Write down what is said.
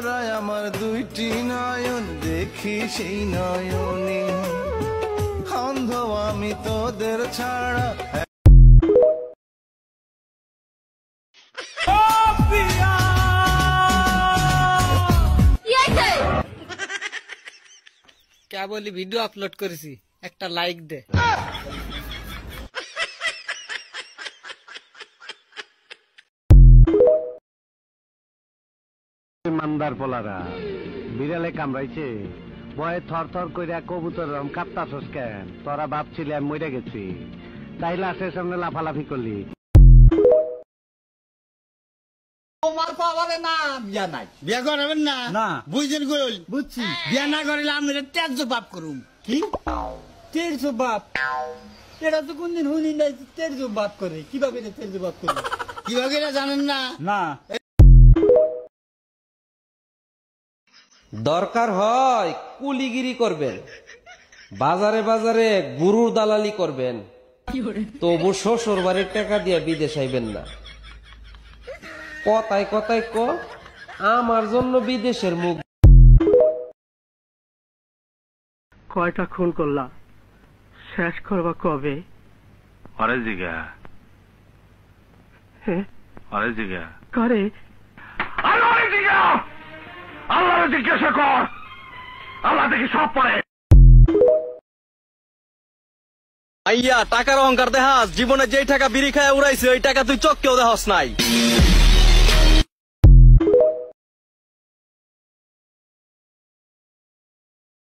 জড়ায় আমার দুইটি নয়ন, দেখি সেই নয়নে অন্ধ আমি তোদের ছাড়া। क्या बोली वीडियो अपलोड करेছি একটা লাইক দে। ইমানদার পোলারা বিড়ালে কামড়াইছে, ভয়ে থর থর কইরা কবুতর কাঁপতাছস কেন? তোরা ভাবছিলি আমি মরে গেছি, তাই লাশের সামনে লাফালাফি করলি। তোমার পাওয়ারে না বিয়া নাই, বিয়া করবেন না? না বুঝছেন কইল, বুঝছি। বিয়া না করিলে আমি তেজ বাপ করুম। কি তেজ বাপ? এটা তো কোনদিন শুনি নাই তেজ বাপ করে। কিভাবে তেজ বাপ করে? কিভাবে জানেন না? না দরকার হয় কুলিগিরি করবেন, বাজারে বাজারে গুরুর দালালি করবেন, তবু শ্বশুর বাড়ির টাকা দিয়ে বিদেশ আইবেন না। কথায় কথায় আমার জন্য বিদেশের মুখ। কয়টা খুন করলা, শেষ করবা কবে? আরে জিগা হ্যাঁ আরে জিগা করে আরে জিগা, আল্লাহর জিজ্ঞাসা কর, আল্লাহ দেখি সব পারে। আইয়া টাকার অহংকার দেখাস, জীবনে যেই টাকা বিড়ি খায় উড়াইছে ওই টাকা তুই চোখকেও দেখাস নাই।